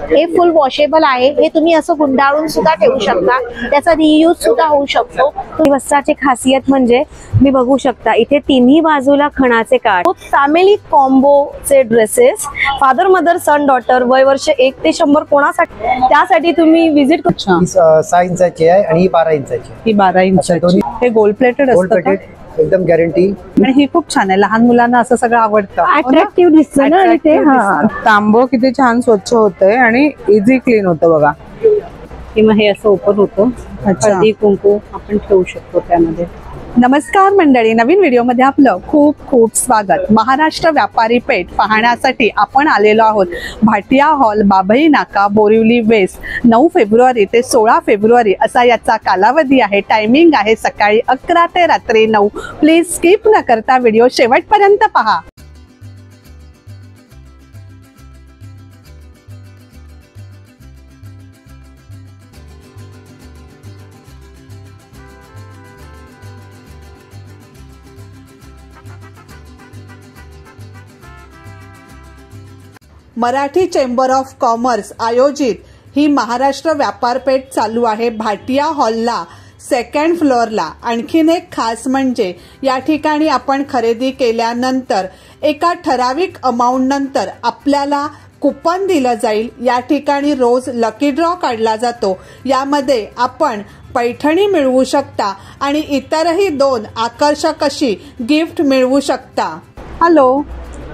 हे फुल वॉशेबल आहे, हे तुम्ही असं गुंडाळून सुद्धा ठेवू शकता, त्याचा रियूज सुद्धा होऊ शकतो। वस्त्राची खासियत म्हणजे मी बघू शकता इथे तिन्ही बाजूला खणाचे काठ, फॅमिली कॉम्बोचे dresses, father mother son daughter, वय वर्ष 1 ते 100 कोणासाठी, त्यासाठी तुम्ही विजिट करू शकता। 6 इंचाची आहे आणि ही 12 इंचाची आहे। ही 12 इंचाची, हे गोल्ड प्लेटेड असतं का? एकदम गॅरंटी। आणि ही खूप छान आहे, लहान मुलांना असं सगळं आवडतं, अट्रॅक्टिव्ह दिसतं ना। आणि ते तांबं किती छान स्वच्छ होतंय आणि इझी क्लीन होतं बघा। मग हे असं ओपन होतं, हळदी कुंकू आपण ठेवू शकतो त्यामध्ये। नमस्कार मंडळी, नवीन व्हिडिओमध्ये आपलं खूप खूप स्वागत। महाराष्ट्र व्यापारी पेठ पाहण्यासाठी आपण आलेलो आहोत भाटिया हॉल, बाभळी नाका, बोरिवली वेस्ट। 9 फेब्रुवारी ते 16 फेब्रुवारी असा याचा कालावधी आहे। टायमिंग आहे सकाळी 11 ते रात्री 9। प्लीज स्किप न करता व्हिडिओ शेवटपर्यंत पहा। मराठी चेंबर ऑफ कॉमर्स आयोजित ही महाराष्ट्र व्यापारपेठ चालू आहे भाटिया हॉलला, 2nd फ्लोअरला। आणखीन एक खास म्हणजे या ठिकाणी आपण खरेदी केल्यानंतर एका ठराविक अमाऊंट नंतर आपल्याला कुपन दिलं जाईल। या ठिकाणी रोज लकी ड्रॉ काढला जातो, यामध्ये आपण पैठणी मिळवू शकता आणि इतरही 2 आकर्षक अशी गिफ्ट मिळवू शकता।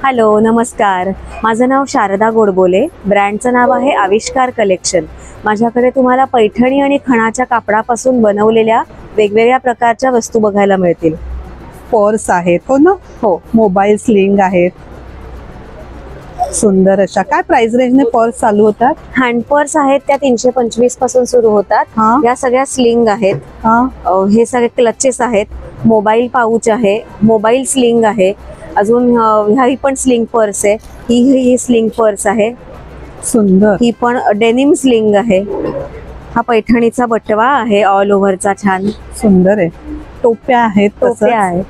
हॅलो नमस्कार, माझं नाव शारदा गोडबोले, ब्रँडचं नाव आहे आविष्कार कलेक्शन। माझ्याकडे तुम्हाला पैठणी आणि खणाच्या कापडापासून बनवलेल्या वेगवेगळ्या प्रकारच्या वस्तू बघायला मिळतील। पर्स आहेत, हो ना? हो, मोबाईल स्लिंग आहेत, सुंदर अशा। काय प्राइस रेंजने पर्स चालू होतात? हँड पर्स आहेत त्या 325 पासून सुरू होतात। या सगळ्या स्लिंग आहेत, हे सगळे क्लचेस आहेत, मोबाईल पाऊच आहे, मोबाईल स्लिंग आहे, अजून ही पण स्लिंग पर्स आहे, ही स्लिंग पर्स आहे, सुंदर। ही पण डेनिम स्लिंग आहे, हा पैठणीचा बटवा आहे, ऑल ओव्हरचा छान सुंदर आहे। टोप्या आहेत, टोप्या आहेत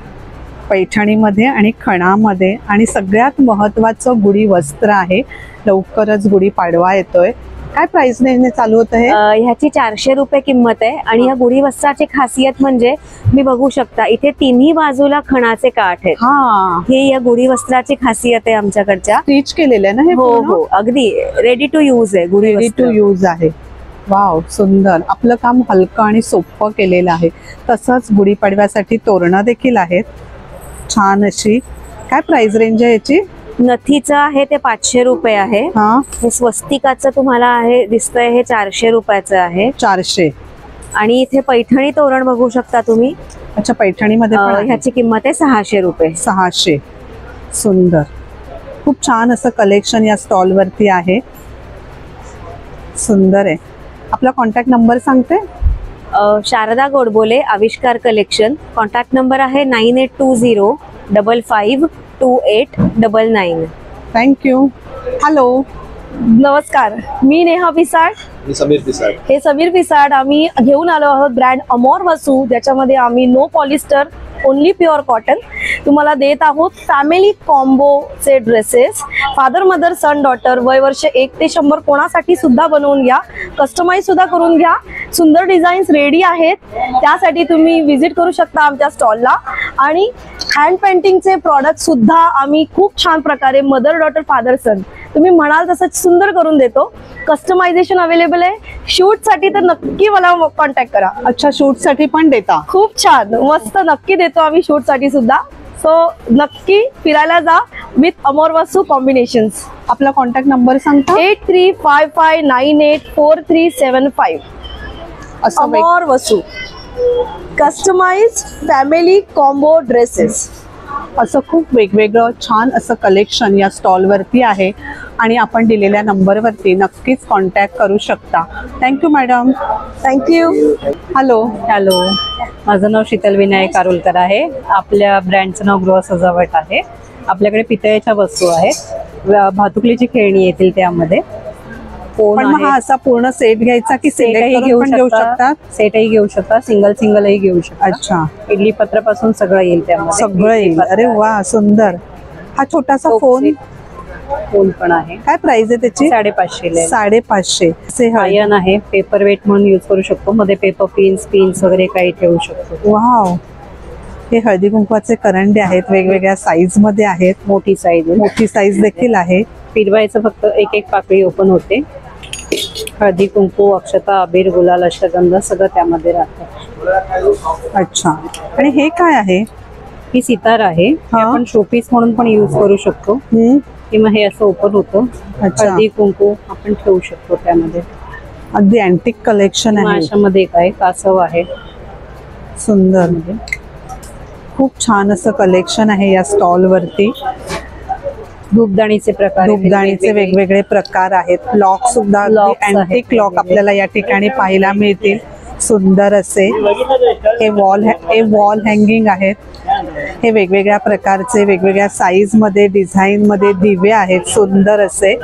पैठणीमध्ये आणि खणामध्ये, आणि सगळ्यात महत्वाचं गुढी वस्त्र आहे। लवकरच गुढी पाडवा येतोय। काय प्राइस रेंजने चालू होतं हे? ह्याची 400 रुपये किंमत आहे। आणि या गुढी वस्त्राची खासियत म्हणजे मी बघू शकता इथे तिन्ही बाजूला खणाचे काठ आहेत। हे या गुढी वस्त्राची खासियत आहे आमच्याकडच्या। स्टिच केलेलं ना हे? हो हो, अगदी रेडी टू यूज आहे, गुढी रेडी टू यूज आहे। वाव, सुंदर। आपलं काम हलकं आणि सोपं केलेलं आहे। तसंच गुढीपाडव्यासाठी तोरणं देखील आहेत छान अशी। काय प्राइस रेंज आहे याची? नथीचं आहे ते 500 रुपये आहे। हे स्वस्तिकाचं तुम्हाला आहे दिसतंय, हे 400 रुपयाचं आहे। 400। आणि इथे पैठणी तोरण बघू शकता तुम्ही। अच्छा, पैठणीमध्ये ह्याची किंमत आहे 600 रुपये। 600। सुंदर, खूप छान असं कलेक्शन या स्टॉल वरती आहे, सुंदर आहे। आपला कॉन्टॅक्ट नंबर सांगते? शारदा गोडबोले, आविष्कार कलेक्शन। कॉन्टॅक्ट नंबर आहे 9820552899। थँक्यू। हॅलो नमस्कार, मी नेहा पिसाड, समीर पिसाड। हे समीर पिसाड। आम्ही घेऊन आलो आहोत ब्रँड अमोर वसू, ज्याच्यामध्ये आम्ही no polyester, only pure cotton तुम्हाला देत आहोत। फॅमिली कॉम्बोचे dresses, father mother son daughter, वय वर्ष 1 ते 100 कोणासाठी सुद्धा बनवून घ्या, कस्टमाइज सुद्धा करून घ्या। सुंदर डिझाईन्स रेडी आहेत, त्यासाठी तुम्ही विजिट करू शकता आमच्या स्टॉलला। आणि हँड पेंटिंगचे प्रॉडक्ट सुद्धा आम्ही खूप छान प्रकारे मदर डॉटर फादर सन तुम्ही म्हणाल तसं सुंदर करून देतो। कस्टमायझेशन अवेलेबल आहे। शूट साठी तर नक्की मला कॉन्टॅक्ट करा। अच्छा, शूट साठी पण देता? खूप छान, मस्त, नक्की देतो आम्ही शूट साठी सुद्धा। सो नक्की फिरायला जा विथ अमोर वसू कॉम्बिनेशन्स। आपला कॉन्टॅक्ट नंबर सांगता? 8355984375। अमोर वसू कस्टमाइज फॅमिली कॉम्बो ड्रेसेस। असं खूप वेगवेगळं छान असं कलेक्शन या स्टॉल वरती आहे आणि आपण दिलेल्या नंबरवरती नक्कीच कॉन्टॅक्ट करू शकता। Thank you madam. थँक्यू। हॅलो माझं नाव शीतल विनायक कारुलकर आहे। आपल्या ब्रँडचं नाव गृह सजावट आहे। आपल्याकडे पितळेच्या वस्तू आहेत, भातुकलीची खेळणी येतील त्यामध्ये। पण मग हा असा पूर्ण सेट घ्यायचा की सिलेक्ट करून घेऊ शकता? सेटही घेऊ शकता, सिंगलही घेऊ शकता। अच्छा, इडली पत्र पासून सगळं येईल त्यामध्ये, सगळं येईल। अरे वा, सुंदर। हा छोटासा फोन फूल पण आहे. काय प्राइस आहे त्याची? 550 550. असे आयन आहे, पेपर वेट म्हणून यूज करू शकतो. मध्ये पेपर पिन्स वगैरे काही ठेवू शकतो. वाव, हे हळदी कुंकवाचे करंडे आहेत, वेगवेगळ्या साईज मध्ये आहेत. मोठी साईज देखील आहे. फिरवायचं फक्त एक पाकळी ओपन होते. हळदी कुंकू, अक्षता, अबीर, गुलाल, अष्टगंध सगळं त्यामध्ये राहतं. अच्छा, आणि हे काय आहे? ही सितार आहे. हे आपण शोपीस म्हणून पण यूज करू शकतो. किंवा हे असं ओपन होतं. अच्छा, हळदी कुंकू आपण ठेवू शकतो त्यामध्ये. अगदी अँटिक कलेक्शन आहे. अशामध्ये काय कासव आहे, सुंदर, खूप छान असं कलेक्शन आहे या स्टॉल वरती. धूपदाणीचे प्रकार, धूपदाणीचे वेगवेगळे प्रकार आहेत. लॉक सुद्धा अँटिक लॉक आपल्याला या ठिकाणी पाहायला मिळतील. सुंदर असे हे वॉल हँगिंग आहेत. हे वेगवेगळ्या प्रकारचे, वेगवेगळ्या साईज मध्ये, डिझाईन मध्ये दिवे आहेत. सुंदर असे,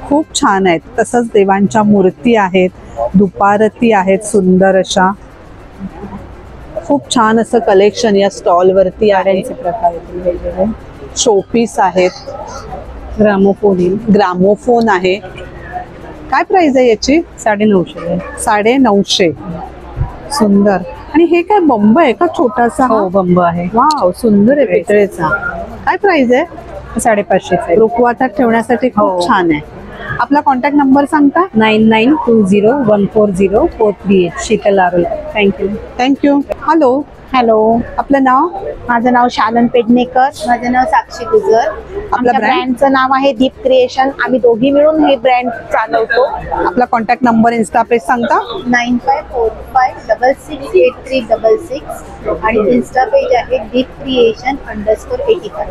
खूप छान आहेत. तसंच देवांच्या मूर्ती आहेत, धुपारती आहेत सुंदर अशा. खूप छान असं कलेक्शन या स्टॉल वरती आहे. प्रकार शोपीस आहेत. ग्रामोफोन आहे. काय प्राइस आहे याची? 950. 950. सुंदर. आणि हे काय बंब आहे का छोटासा? हो, बंब आहे. वाव, सुंदर आहे, पितळेचा. काय प्राइस आहे? 550. रुखवातात ठेवण्यासाठी खूप छान आहे. आपला कॉन्टॅक्ट नंबर सांगता? 9920140438. शीतल आरोल. थँक्यू. हॅलो. आपलं नाव? माझं नाव शालन पेडणेकर. माझं नाव साक्षी गुजर. आमच्या ब्रँडचं नाव आहे दीप क्रिएशन. आम्ही दोघी मिळून हे ब्रँड चालवतो. आपला कॉन्टॅक्ट नंबर, इन्स्टा पेज सांगता? 9545668366 आणि इन्स्टा पेज आहे दीप क्रिएशन _85.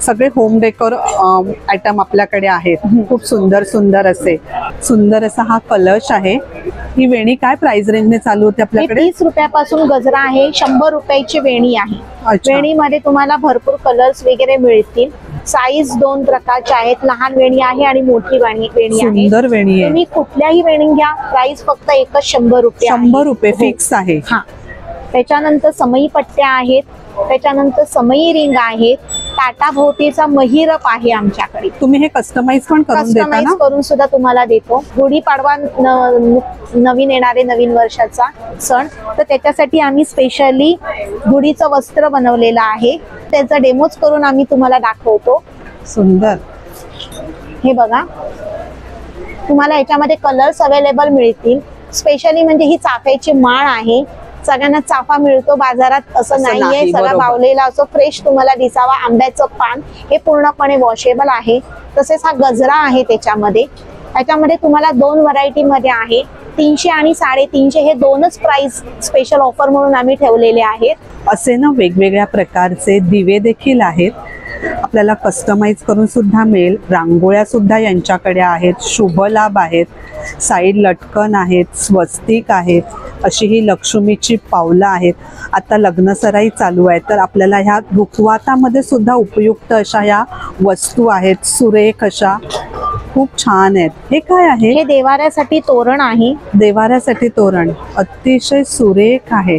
सगळे होम डेकोर आयटम आपल्याकडे आहेत. खूप सुंदर सुंदर असे. सुंदर असा हा कलश आहे. ही वेणी काय प्राइस रेंजने चालू होते आपल्याकडे? 30 रुपयापासून गजरा आहे. 100 रुपयाची वेणी आहे. वेणीमध्ये तुम्हाला भरपूर कलर्स वगैरे मिळतील. साईज 2 प्रकारच्या आहेत. लहान वेणी आहे आणि मोठी वेणी आहे. सुंदर वेणी आहे. तुम्ही कुठल्याही वेणी घ्या, प्राइस फक्त एकच 100 रुपये. 100 रुपये फिक्स आहे. हा, त्याच्यानंतर समई पट्ट्या आहेत. त्याच्यानंतर समई रिंग आहेत. टाटा भोवतीचा महिरप आहे आमच्याकडे. तुम्ही हे कस्टमाइज पण करून देता ना? करून सुद्धा तुम्हाला देतो. गुढीपाडवा नवीन येणारे नवीन वर्षाचा सण, तर त्याच्यासाठी आम्ही स्पेशली गुढीचं वस्त्र बनवलेलं आहे. त्याचा डेमोज करून आम्ही तुम्हाला दाखवतो. सुंदर. हे बघा, तुम्हाला याच्यामध्ये कलर्स अवेलेबल मिळतील. स्पेशली म्हणजे ही चाफ्याची माळ आहे. सगळ्यांना चाफा मिळतो बाजारात असं नाहीये. सगळं बावलेला असं फ्रेश तुम्हाला दिसावा. आंब्याचं पान हे पूर्णपणे वॉशेबल आहे. तसेच हा गजरा आहे त्याच्यामध्ये तुम्हाला 2 व्हरायटी मध्ये आहे. 300 आणि 350 हे दोनच प्राइस स्पेशल ऑफर म्हणून आम्ही ठेवलेले आहेत. असे ना वेगवेगळ्या प्रकारचे दिवे देखील आहेत. आपल्याला कस्टमाइज करून सुद्धा मिळेल. रांगोळ्या सुद्धा यांच्याकडे आहेत. शुभ लाभ आहेत. साईड लटकन आहेत. स्वस्तिक आहेत. अशी ही लक्ष्मीची पावलं आहेत. आता लग्नसराई चालू आहे, तर आपल्याला ह्या रुखवातामध्ये सुद्धा उपयुक्त अशा या वस्तू आहेत. सुरेख अशा, खूप छान आहेत. हे काय आहे? हे देवाऱ्यासाठी तोरण आहे. देवाऱ्यासाठी तोरण अतिशय सुरेख आहे.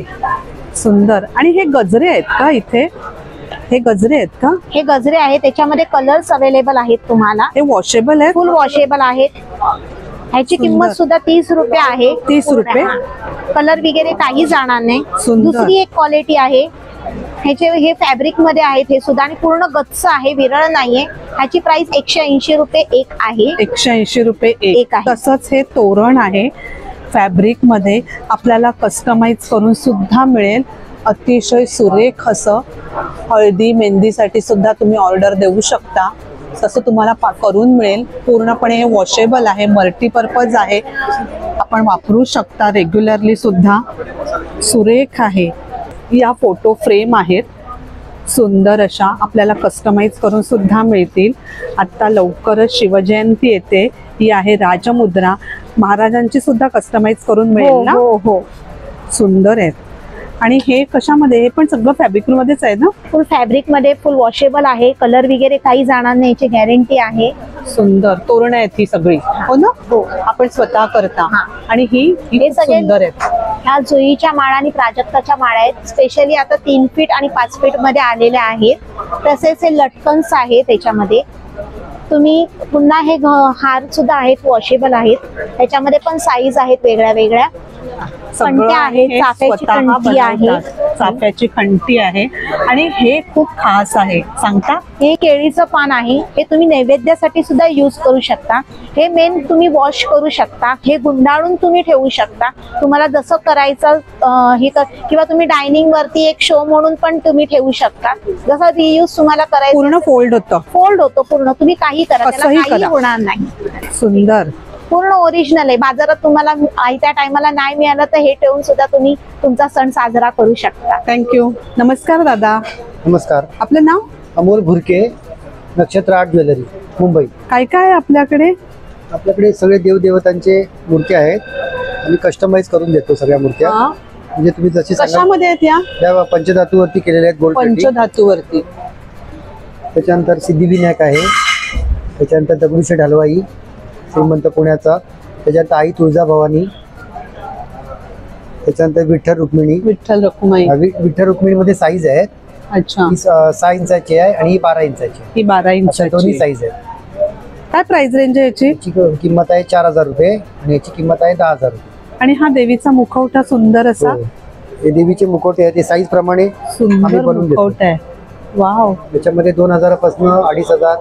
सुंदर. आणि हे गजरे आहेत का इथे? हे गजरे आहेत का? हे गजरे आहेत. त्याच्यामध्ये कलर्स अवेलेबल आहेत तुम्हाला. हे वॉशेबल आहे? फुल वॉशेबल आहेत. ह्याची किंमत सुद्धा 30 रुपये आहे. 30 रुपये. कलर वगैरे काही जाणार नाही. दुसरी एक क्वालिटी आहे. हे फॅब्रिक मध्ये आहेत हे सुद्धा, आणि पूर्ण गच्च आहे, विरळ नाहीये. ह्याची प्राइस 180 रुपये एक आहे. 180 रुपये एक आहे. तसंच हे तोरण आहे फॅब्रिक मध्ये. आपल्याला कस्टमाइज करून सुद्धा मिळेल. अतिशय सुरेख असं. हळदी मेहंदीसाठी सुद्धा तुम्ही ऑर्डर देऊ शकता. तसं तुम्हाला करून मिळेल. पूर्णपणे हे वॉशेबल आहे. मल्टीपर्पज आहे. आपण वापरू शकता रेग्युलरली सुद्धा. सुरेख आहे. या फोटो फ्रेम आहेत. सुंदर अशा आपल्याला कस्टमाइज करून सुद्धा मिळतील. आता लवकरच शिवजयंती येते. ही आहे राजमुद्रा. महाराजांची सुद्धा कस्टमाइज करून मिळेल ना? हो. सुंदर आहेत. आणि हे कशामध्ये? हे पण सगळं फॅब्रिक मध्येच आहे ना? फुल फॅब्रिक मध्ये, फुल वॉशेबल आहे. कलर वगैरे काही जाणार नाही, याची गॅरंटी आहे. सुंदर तोरण आहेत ही सगळी. हो ना? हो. आपण स्वतः करता. आणि ही सगळे सुंदर आहेत. ह्या जुईच्या माळा आणि प्राजक्ताच्या माळा आहेत. स्पेशली आता 3 फीट आणि 5 फीट मध्ये आलेल्या आहेत. तसेच हे लटकन्स आहे त्याच्यामध्ये. तुम्ही पुन्हा हे हार सुद्धा आहेत, वॉशेबल आहेत. त्याच्यामध्ये पण साईज आहेत वेगळ्या वेगळ्या. कंट्या आहेत, हे चाफ्याची स्वतः कंठी आहे. बनवतात. चाफ्याची कंठी आहे आणि हे खूप खास आहे. सांगता? हे केळीचं पान आहे. हे तुम्ही नैवेद्यासाठी सुद्धा यूज करू शकता. हे मेन तुम्ही वॉश करू शकता. हे गुंडाळून तुम्ही ठेवू शकता. तुम्हाला जसं करायचं किंवा तुम्ही डायनिंग वरती एक शो म्हणून पण तुम्ही ठेवू शकता. जसं रियूज तुम्हाला करायचं पूर्ण फोल्ड होतं. फोल्ड होतो पूर्ण. तुम्ही काही करा, त्याला कसंही काही करा. होणार नाही. सुंदर, पूर्ण ओरिजिनल आहे. बाजारात तुम्हाला त्या टायमाला नाही मिळालं तर हे ठेवून सुद्धा तुम्ही तुमचा सण साजरा करू शकता. थँक्यू. नमस्कार दादा, नमस्कार. आपलं नाव? अमोल भुरके, नक्षत्र आर्ट ज्वेलरी, मुंबई. काय काय आहे आपल्याकडे? आपल्याकडे सगळे देवदेवतांचे मूर्ती आहेत. आम्ही कस्टमाइज करून देतो सगळ्या मूर्त्या. हा. म्हणजे तुम्ही जशी सांगाल कशामध्ये आहेत या? त्या पंचधातूवरती केलेल्या आहेत. Gold plating. पंचधातूवरती. त्याच्यानंतर सिद्धिविनायक आहे. त्याच्यानंतर दगडूशेठ हलवाई, श्रीमंत पुण्याचा. त्याच्यानंतर आई तुळजाभवानी. त्याच्यानंतर विठ्ठल रुक्मिणी. विठ्ठल रखुमाई. विठ्ठल रुक्मिणी मध्ये साईज आहेत. अच्छा. ही 6 इंचाची आहे आणि ही 12 इंचाची आहे. ही 12 अशा दोन्ही इंच. साईज आहेत. काय प्राइस रेंज आहे याची? याची किंमत आहे 4000 रुपये आणि याची किंमत आहे 10,000 रुपये. आणि हा देवीचा मुखवटा सुंदर असा. हो. हे देवीचे मुखवटे आहेत. ते साईज प्रमाणे आम्ही सुंदर बनवून देतो. मुखवटा आहे. वाव. त्याच्यामध्ये 2000 पासून 2500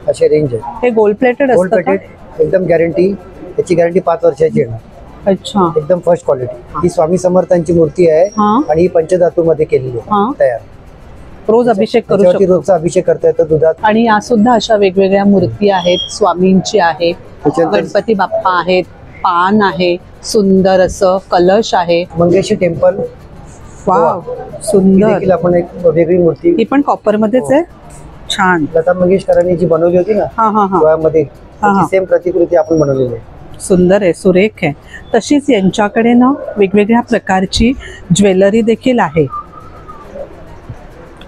असे रेंज आहे. हे गोल्ड प्लेटेड गोल्ड असतं का? प्लेटेड एकदम गॅरंटी. याची गॅरंटी 5 वर्षाची येणार. अच्छा. एकदम फर्स्ट क्वालिटी. ही स्वामी समर्थांची मूर्ती आहे हा. आणि ही पंचधातू मध्ये केलेली हा. आहे तयार. रोज अभिषेक करू त्याच्यावरती शकतो. रोजचा अभिषेक करता येतो दुधात. आणि या सुद्धा अशा वेगवेगळ्या मूर्ती आहेत. स्वामींची आहे, त्याच्यानंतर गणपती बाप्पा आहेत, पान आहे, सुंदर असं कलश आहे. मंगेशी टेम्पल. वाव, ही सुंदर. देखील आपण एक वेगळी मूर्ती ही पण कॉपर मध्येच आहे. छान. लता मंगेशकरांनी जी बनवली होती ना हा हा हा. गोव्यामध्ये, हा. त्याची सेम प्रतिकृती आपण बनवलेली आहे. सुंदर आहे, सुरेख आहे. तशीच यांच्याकडे ना वेगवेगळ्या प्रकारची ज्वेलरी देखील आहे.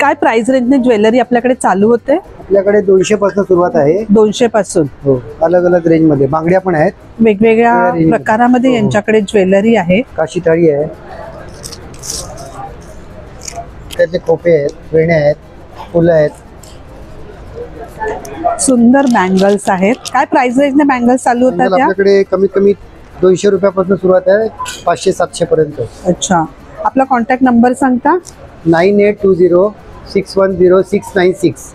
काय प्राइस रेंजने ज्वेलरी आपल्याकडे चालू होते? आपल्याकडे 200 पासून सुरुवात आहे. 200 पासून. हो, अलग अलग रेंज मध्ये. बांगड्या पण आहेत. वेगवेगळ्या वेगवेगळ्या प्रकारामध्ये हो. यांच्याकडे ज्वेलरी आहे. काशी थाळी आहे. त्याचे खोपे आहेत, वेण्या आहेत, फुलं आहेत. सुंदर बँगल्स आहेत. काय प्राइस रेंजने बँगल्स चालू होतात त्या? आपल्याकडे कमीत कमी 200 रुपयापासून सुरुवात आहे, 500-700 पर्यंत. अच्छा. आपला कॉन्टॅक्ट नंबर सांगता? 9820610696.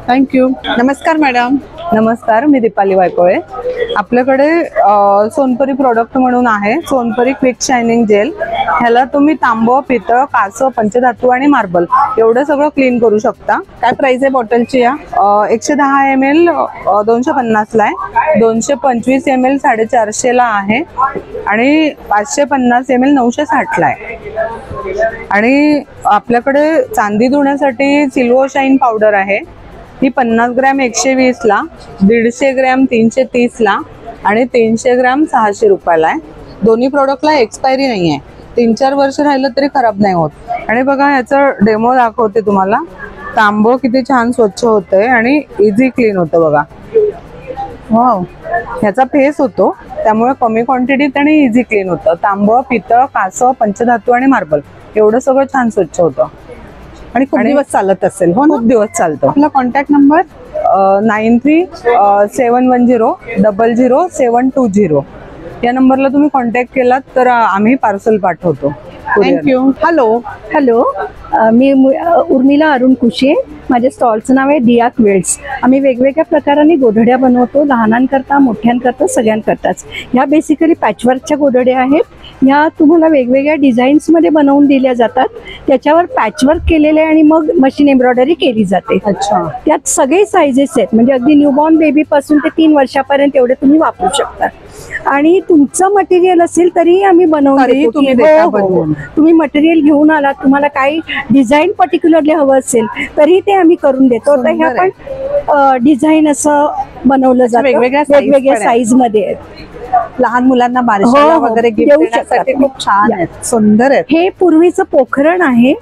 थँक्यू. नमस्कार मॅडम. नमस्कार, मी दीपाली वायकोळे. आपल्याकडे सोनपरी प्रोडक्ट म्हणून आहे. Sonpari quick shining gel. ह्याला तुम्ही तांबं, पितळ, कासव, पंचधातू आणि मार्बल एवढं सगळं क्लीन करू शकता. काय प्राइस आहे बॉटलची? या 110 ml 250 ला आहे. 225 ml 450 ला आहे आणि 550 ml 960 ला आहे. आणि आपल्याकडे चांदी धुण्यासाठी सिल्वर शाईन पावडर आहे. ही 50 ग्रॅम 120 ला, 150 ग्रॅम 330 ला आणि 300 ग्रॅम 600 रुपयाला आहे. दोन्ही प्रोडक्टला एक्सपायरी नाही आहे. 3-4 वर्ष राहिलं तरी खराब नाही होत. आणि बघा ह्याचा डेमो दाखवते तुम्हाला. तांबं किती छान स्वच्छ होतंय आणि इझी क्लीन होतं बघा. वाव. ह्याचा फेस होतो त्यामुळे कमी क्वांटिटीत आणि इझी क्लीन होतं. तांबं, पितळ, कासव, पंचधातू आणि मार्बल एवढं सगळं छान स्वच्छ होतं. आणि खूप दिवस चालत असेल. हो, खूप दिवस चालतं. आपला कॉन्टॅक्ट नंबर 9371000720. या नंबरला तुम्ही कॉन्टॅक्ट केलात तर आम्ही पार्सल पाठवतो. थँक्यू. हॅलो. हॅलो, मी उर्मिला अरुण कुशे. माझ्या स्टॉलचं नाव आहे दिया क्विल्ट्स. आम्ही वेगवेगळ्या प्रकाराने गोधड्या बनवतो, लहानांकरता, मोठ्यांकरता, सगळ्यांकरताच. ह्या बेसिकली पॅचवर्कच्या गोधड्या आहेत. ह्या तुम्हाला वेगवेगळ्या डिझाईन्समध्ये बनवून दिल्या जातात. त्याच्यावर पॅचवर्क केलेले आणि मग मशीन एम्ब्रॉयडरी केली जाते. अच्छा. त्यात सगळे सायझेस आहेत, म्हणजे अगदी न्यूबॉर्न बेबीपासून ते 3 वर्षापर्यंत एवढे तुम्ही वापरू शकता. आणि तुमचं मटेरियल असेल तरी आम्ही बनवून तरीही देतो. तुम्ही की देता हो, हो. बनवून. तुम्ही मटेरियल घेऊन आलात, तुम्हाला काही डिझाईन पर्टिक्युलरली हवं असेल तरी ते आम्ही करून देतो. तर ह्या सुंदर पण डिझाईन असं बनवलं जातं. वेगवेगळ्या size वेगवेगळ्या पण आहेत. साईज मध्ये आहेत. लहान मुलांना बारशाला हो, हो. वगैरे गिफ्ट देऊ देण्यासाठी शकता. खूप छान या. आहेत, सुंदर आहेत. हे पूर्वीचं पोखरण आहे.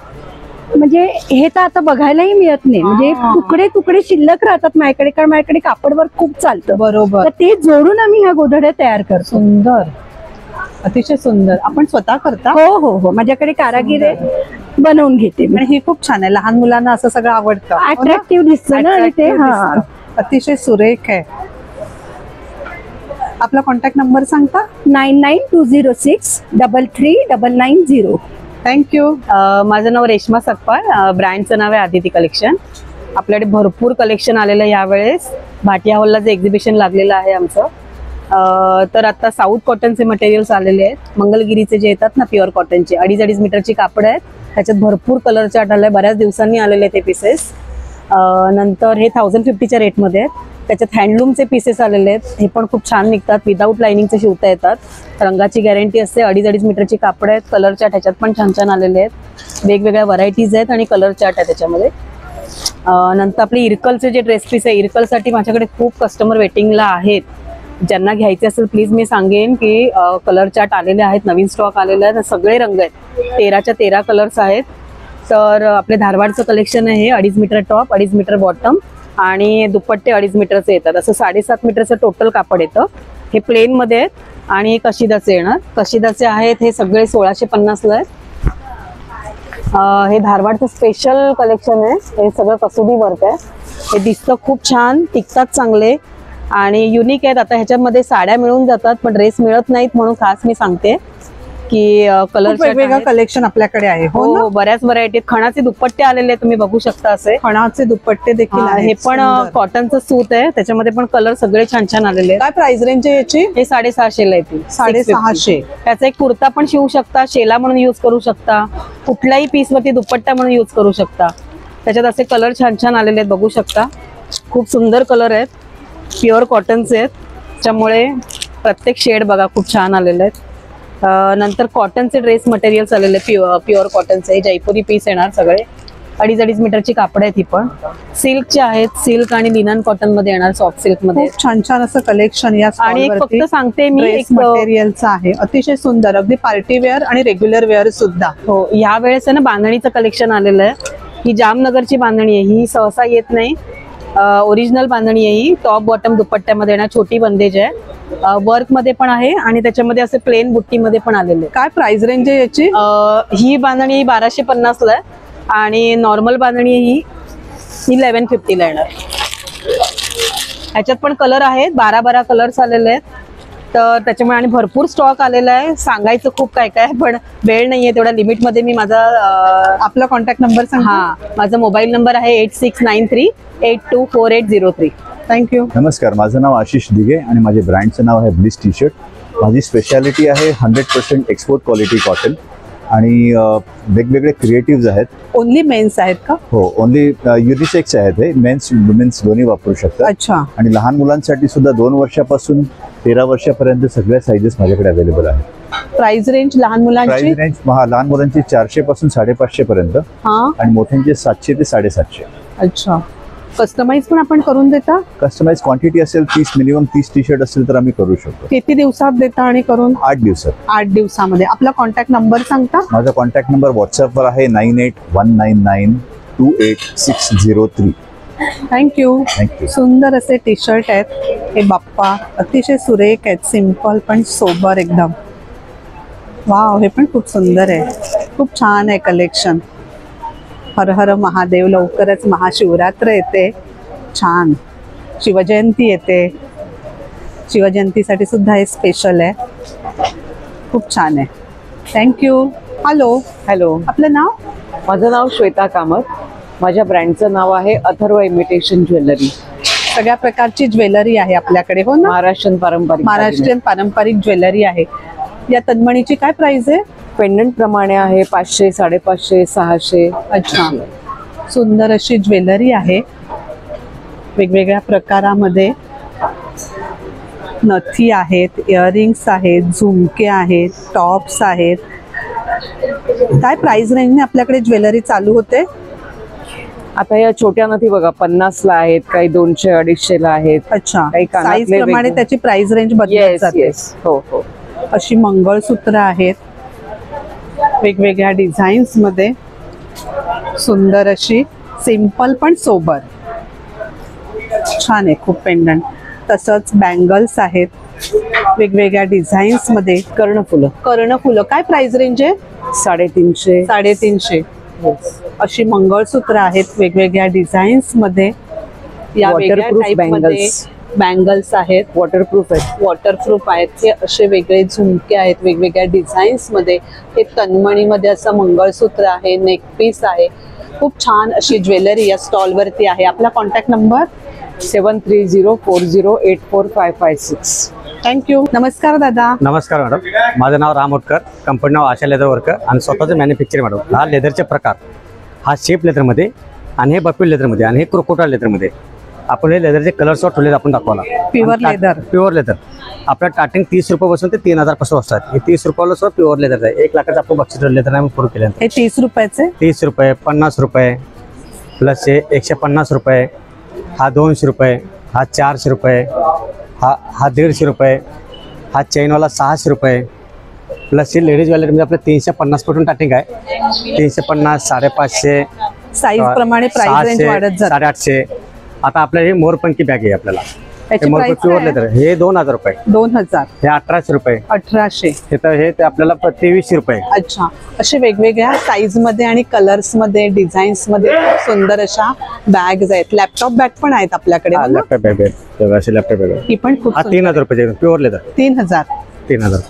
म्हणजे हे तर आता बघायलाही मिळत नाही. म्हणजे तुकडे तुकडे शिल्लक राहतात माझ्याकडे, कारण माझ्याकडे कापडवर खूप चालतं. बरोबर. तर ते जोडून आम्ही ह्या गोधड्या तयार करतो. सुंदर, अतिशय सुंदर. आपण स्वतः करता? हो हो हो, माझ्याकडे कारागीर आहे, बनवून घेते मी. आणि ही खूप छान आहे. लहान मुलांना असं सगळं आवडतं. अट्रॅक्टिव्ह दिसतं ना आणि ते. Attractive हा, अतिशय सुरेख आहे. आपला कॉन्टॅक्ट नंबर सांगता? 9920633990. थँक्यू. माझं नाव रेश्मा सकपाळ, ब्रँडचं नाव आहे आदिती कलेक्शन. आपल्याकडे भरपूर कलेक्शन आलेलं आहे यावेळेस. भाटिया हॉलला जे एक्झिबिशन लागलेलं आहे आमचं, तर आता साऊथ कॉटनचे मटेरियल्स आलेले आहेत. मंगलगिरीचे जे येतात ना प्युअर कॉटनचे 2.5 मीटरची कापड आहेत. त्याच्यात भरपूर कलर चार्ट आलाय, बऱ्याच दिवसांनी आलेले ते पीसेस. नंतर हे 1050च्या रेटमध्ये आहेत. त्याच्यात हँडलूमचे पीसेस आलेले आहेत. हे पण खूप छान निघतात, विदाऊट लाइनिंगचे शिवता येतात. रंगाची गॅरंटी असते. 2.5 मीटरची कापड आहेत. कलर चार्ट ह्याच्यात पण छान छान आलेले आहेत. वेगवेगळ्या व्हरायटीज आहेत आणि कलर चार्ट आहे त्याच्यामध्ये. नंतर आपले इरकलचे जे ड्रेस पीस आहे, इरकलसाठी माझ्याकडे खूप कस्टमर वेटिंगला आहेत. ज्यांना घ्यायचे असेल प्लीज मी सांगेन की कलर चार्ट आलेले आहेत, नवीन स्टॉक आलेला आहे. सगळे रंग आहेत, 13च्या 13 कलर्स आहेत. तर आपले धारवाडचं कलेक्शन आहे. 2.5 मीटर टॉप, 2.5 मीटर बॉटम आणि दुपट्टे 2.5 मीटरचे येतात. असं 7.5 मीटरचं टोटल कापड येतं. हे प्लेनमध्ये आहेत आणि कशिदाचे येणार. कशिदाचे आहेत हे सगळे 1650ला आहेत. हे धारवाडचं स्पेशल कलेक्शन आहे. हे सगळं कसुबी वर्क आहे. हे दिसतं खूप छान, टिकतात चांगले आणि युनिक आहेत. आता ह्याच्यामध्ये साड्या मिळून जातात पण ड्रेस मिळत नाहीत, म्हणून खास मी सांगते की कलर वेगवेगळं कलेक्शन आपल्याकडे आहे. हो, बऱ्याच व्हरायटी. खणाचे दुपट्टे आलेले तुम्ही बघू शकता. असे खणाचे दुपट्टे देखील आहेत. हे पण कॉटनचं सूत आहे, त्याच्यामध्ये पण कलर सगळे छान छान आलेले आहेत. काय प्राइस रेंज आहे याची? हे 650ला येतील. 650. त्याचा एक कुर्ता पण शिवू शकता, शेला म्हणून यूज करू शकता, कुठल्याही पीस वरती दुपट्टा म्हणून यूज करू शकता. त्याच्यात असे कलर छान छान आलेले आहेत, बघू शकता. खूप सुंदर कलर आहेत, प्युअर कॉटनचे आहेत. त्याच्यामुळे प्रत्येक शेड बघा खूप छान आलेले आहेत. नंतर कॉटनचे ड्रेस मटेरियल्स आलेले प्युअर कॉटनचे. जयपुरी पीस येणार सगळे. 2.5 मीटरची कापड आहेत. ही पण सिल्कचे आहेत. सिल्क आणि लिनन कॉटन मध्ये येणार, सॉफ्ट सिल्क मध्ये. छान छान असं कलेक्शन या आणि एक फक्त सांगते मी, एक मटेरियलचं आहे अतिशय सुंदर, अगदी पार्टी वेअर आणि रेग्युलर वेअर सुद्धा. हो, या वेळेस आहे ना बांधणीचं कलेक्शन आलेलं आहे. ही जामनगरची बांधणी आहे, ही सहसा येत नाही. ओरिजिनल बांधणी आहे ही. टॉप बॉटम दुपट्ट्यामध्ये येणार, छोटी बंदेज आहे. वर्क मध्ये पण आहे आणि त्याच्यामध्ये असे प्लेन बुट्टीमध्ये पण आलेले. काय प्राइस रेंज आहे याची? ही बांधणी 1250ला आहे आणि नॉर्मल बांधणी ही 1150ला येणार. ह्याच्यात पण कलर आहेत, 12 कलर्स आलेले आहेत. तर त्याच्यामुळे आणि भरपूर स्टॉक आलेला आहे. सांगायचं खूप काय काय, पण वेळ नाहीये तेवढ्या लिमिटमध्ये. मी माझा आपला कॉन्टॅक्ट नंबर सांग. माझा मोबाईल नंबर आहे 8693824803. थँक्यू. नमस्कार, माझं नाव आशिष दिघे आणि माझे ब्रँडचं नाव आहे ब्लिस टी शर्ट. माझी स्पेशालिटी आहे 100% एक्सपोर्ट क्वालिटी कॉटन आणि वेगवेगळे क्रिएटिव्ज आहेत. ओनली मेन्स आहेत का? हो, ओनली युनिसेक्स आहेत. हे मेन्स वुमेन्स दोन्ही वापरू शकतात. अच्छा. आणि लहान मुलांसाठी सुद्धा 2 वर्षापासून 13 वर्षापर्यंत सगळ्या साईजेस माझ्याकडे अवेलेबल आहेत. प्राइस रेंज लहान मुलांची? प्राइस रेंज लहान मुलांची 400 पासून 550 पर्यंत आणि मोठ्यांचे 700 ते 750. अच्छा. कस्टमाइज पण आपण करून देता? कस्टमाइज क्वांटिटी असेल 30, मिनिमम 30 टी शर्ट असेल तर आम्ही करू शकतो. किती दिवसात देता आणि करून? 8 दिवसात. 8 दिवसामध्ये. आपला कॉन्टॅक्ट नंबर सांगता? माझा कॉन्टॅक्ट नंबर व्हॉट्सअपवर आहे 9819928603. थँक्यू. थँक्यू. सुंदर असे टी शर्ट आहेत. हे बाप्पा अतिशय सुरेख आहेत, सिंपल पण सोबर एकदम. वाव, हे पण खूप सुंदर आहे. खूप छान आहे कलेक्शन. हर हर महादेव. लवकरच महाशिवरात्र येते. छान. शिवजयंती येते. शिवजयंतीसाठी सुद्धा हे स्पेशल आहे. खूप छान आहे. थँक्यू. हॅलो. हॅलो, आपलं नाव? माझं नाव श्वेता कामत. माझ्या ब्रँडचं नाव आहे अथर्व इमिटेशन ज्वेलरी. सगळ्या प्रकारची ज्वेलरी आहे आपल्याकडे, हो ना? महाराष्ट्रीयन पारंपरिक ज्वेलरी आहे. या तन्मणीची काय प्राइस आहे? पेंडंट प्रमाणे आहे 500, 550, 600. अच्छा. सुंदर अशी ज्वेलरी आहे वेगवेगळ्या प्रकारामध्ये. नथी आहेत, इयरिंग्स आहेत, झुमके आहेत, टॉप्स आहेत. काय प्राइस रेंजने आपल्याकडे ज्वेलरी चालू होते? आता या छोट्या नथी बघा 50ला आहेत, काही 200, 250ला आहेत. अच्छा. काही साईज प्रमाणे त्याची प्राइस रेंज बदलत जाते. हो हो. अशी मंगळसूत्र आहेत वेगवेगळ्या डिझाईन्स मध्ये. सुंदर अशी, सिंपल पण सोबर. छान आहे खूप पेंडंट. तसंच बँगल्स आहेत वेगवेगळ्या डिझाईन्स मध्ये. कर्णफुलं काय प्राइस रेंज आहे? 350. 350. अशी मंगळसूत्र आहेत वेगवेगळ्या डिझाईन्स मध्ये. या वेगळ्या Waterproof टाईपमध्ये bangles. बँगल्स आहेत, वॉटरप्रूफ आहेत. वॉटरप्रूफ आहेत. हे असे वेगळे झुमके आहेत वेगवेगळ्या डिझाईन्स मध्ये. हे तन्मणीमध्ये असं मंगळसूत्र आहे, नेकपीस आहे. खूप छान अशी ज्वेलरी या स्टॉल वरती आहे. आपला कॉन्टॅक्ट नंबर 7304084556. थँक्यू. नमस्कार दादा. नमस्कार मॅडम, माझं नाव राम उटकर, कंपनी नाव आशा लेदर वर्कर आणि स्वतःचं मॅन्युफॅक्चरिंग मॅडम. हा लेदरचे प्रकार, हा शेप लेदरमध्ये आणि हे बफेल लेदरमध्ये आणि हे क्रोकोटा लेदरमध्ये. आपण हे लेदरचे कलर्स ठेवले आपण दाखवला. Pure leather. प्युअर लेदर आपलं स्टार्टिंग 30 रुपयापासून ते 3000 पासून असतात. हे 30 रुपयाला सुद्धा प्युअर लेदर आहे. 1 लाखाचं आपण बक्षीस लेदर नाही सुरू केलं. हे 30 रुपयाचे. 30 रुपये, 50 रुपये प्लस हे 150 रुपये, हा 200 रुपये, हा 400 रुपये, हा 150 रुपये, हा चेनवाला 600 रुपये प्लस हे लेडीज ज्वेलरीमध्ये आपलं 350 पासून स्टार्टिंग आहे. 350, 550, साईज प्रमाणे प्राइस रेंज वाढत जाते. 850. आता आपलं हे मोरपंखी बॅग आहे आपल्याला. त्याची प्राइस प्युअर लेदर हे 2000 रुपये, 2000, हे 1800 रुपये, 1800. हे तर हे ते आपल्याला 2300 रुपये. अच्छा, असे वेगवेगळ्या साईज मध्ये आणि कलर्स मध्ये, डिझाईन्स मध्ये खूप सुंदर अशा बॅग्स आहेत. लॅपटॉप बॅग पण आहेत आपल्याकडे. लॅपटॉप बॅग आहे, असे लॅपटॉप बॅग. ही पण खूप हा 3000 रुपये pure leather. 3000. 3000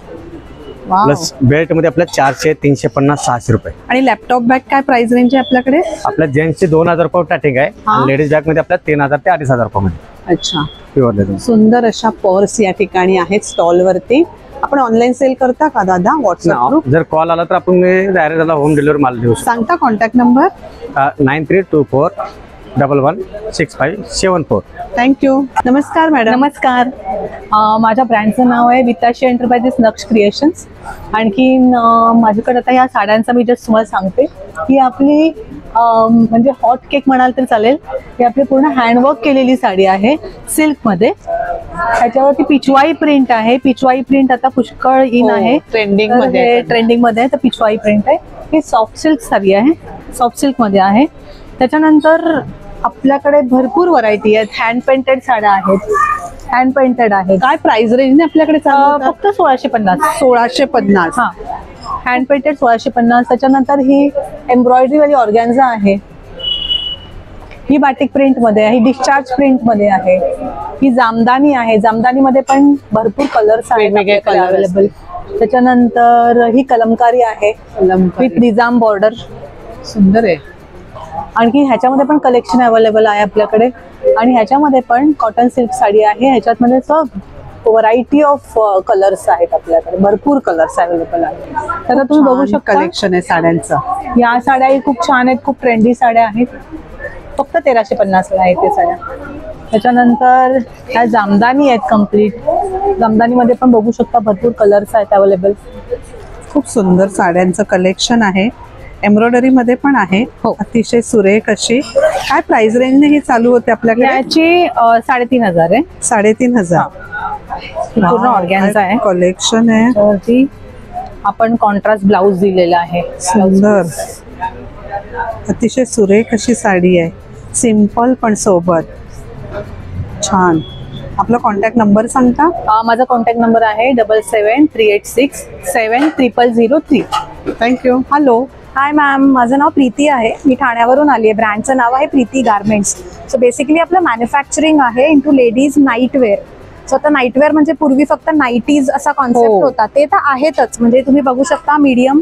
wow. Plus belt मध्ये आपल्या 400, 350, 600 रुपये. आणि लॅपटॉप बॅग काय प्राइस रेंज आहे आपल्याकडे? आपल्या जेंट्सचे 2000 रुपये स्टार्टिंग आहे आणि लेडीज बॅग मध्ये आपल्या 3000 ते 2500 रुपये. अच्छा, प्युअर लेदर. सुंदर अशा पर्स या ठिकाणी आहेत स्टॉल वरती. आपण ऑनलाईन सेल करता का दादा? व्हॉट्सअप जर कॉल आला तर आपण डायरेक्ट त्याला होम डिलिव्हरी माल देऊ शकतो. सांगता कॉन्टॅक्ट नंबर? 9324116574. थँक्यू. नमस्कार मॅडम. नमस्कार. माझ्या ब्रँडचं नाव आहे विताशी एंटरप्राइजेस नक्ष क्रिएशन्स. आणखीन माझ्याकडे आता ह्या साड्यांचा मी जस्ट तुम्हाला सांगते. ही आपली म्हणजे हॉट केक म्हणाल तर चालेल. ही आपली पूर्ण हँडवर्क केलेली साडी आहे सिल्कमध्ये. ह्याच्यावरती पिचवाई प्रिंट आहे. पिचवाई प्रिंट आता पुष्कळ इन आहे, ट्रेंडिंग तर मध्ये. हे ट्रेंडिंग मध्ये आहे. तर पिचवाई प्रिंट आहे. ही सॉफ्ट सिल्क साडी आहे, सॉफ्ट सिल्क मध्ये आहे. त्याच्यानंतर आपल्याकडे भरपूर व्हरायटी आहेत. हँड पेंटेड साड्या आहेत, हँड पेंटेड आहेत. काय प्राइस रेंज आपल्याकडे फक्त 1650. 1650. हा, हँड पेंटेड 1650. त्याच्यानंतर ही एम्ब्रॉयडरी वाली ऑर्गॅन्झा आहे. ही बाटिक प्रिंट मध्ये आहे, ही डिस्चार्ज प्रिंट मध्ये आहे. ही जामदानी आहे. जामदानी मध्ये पण भरपूर कलर्स आहेत वेगवेगळे colours अवेलेबल. त्याच्यानंतर ही कलमकारी आहे विथ निजाम बॉर्डर. सुंदर आहे. आणखी ह्याच्यामध्ये पण कलेक्शन अवेलेबल आहे आपल्याकडे. आणि ह्याच्यामध्ये पण कॉटन सिल्क साडी आहे. ह्याच्यामध्ये व्हरायटी ऑफ कलर्स आहेत आपल्याकडे. भरपूर कलर्स अवेलेबल आहेत. तर तुम्ही बघू शकता कलेक्शन आहे साड्यांचं. या साड्याही खूप छान आहेत, खूप ट्रेंडी साड्या आहेत. फक्त 1350 ला आहेत ते साड्या. त्याच्यानंतर ह्या जामदानी आहेत कम्प्लीट. जामदानीमध्ये पण बघू शकता भरपूर कलर्स आहेत अवेलेबल. खूप सुंदर साड्यांचं कलेक्शन आहे. एम्ब्रॉयडरी मध्ये पण आहे. अतिशय सुरेख अशी. काय प्राइस रेंजने ही चालू होते आपल्याकडे? याची 3500 आहे. 3500. पूर्ण ऑर्गॅन्झा आहे. कलेक्शन आहे. त्यावरती आपण कॉन्ट्रास्ट ब्लाउज दिलेला आहे. सुंदर, अतिशय सुरेख अशी साडी आहे. सिंपल पण सोबत छान. आपला कॉन्टॅक्ट नंबर सांगता? माझा कॉन्टॅक्ट नंबर आहे 7738670003. थँक्यू. हॅलो. हाय मॅम, माझं नाव प्रीती आहे. मी ठाण्यावरून आली आहे. ब्रँडचं नाव आहे प्रीती गारमेंट्स. सो बेसिकली आपलं मॅन्युफॅक्चरिंग आहे इंटू लेडीज नाईटवेअर. सो आता नाईटवेअर म्हणजे पूर्वी फक्त नाईटीज असा कॉन्सेप्ट होता. ते तर आहेतच. म्हणजे तुम्ही बघू शकता मीडियम,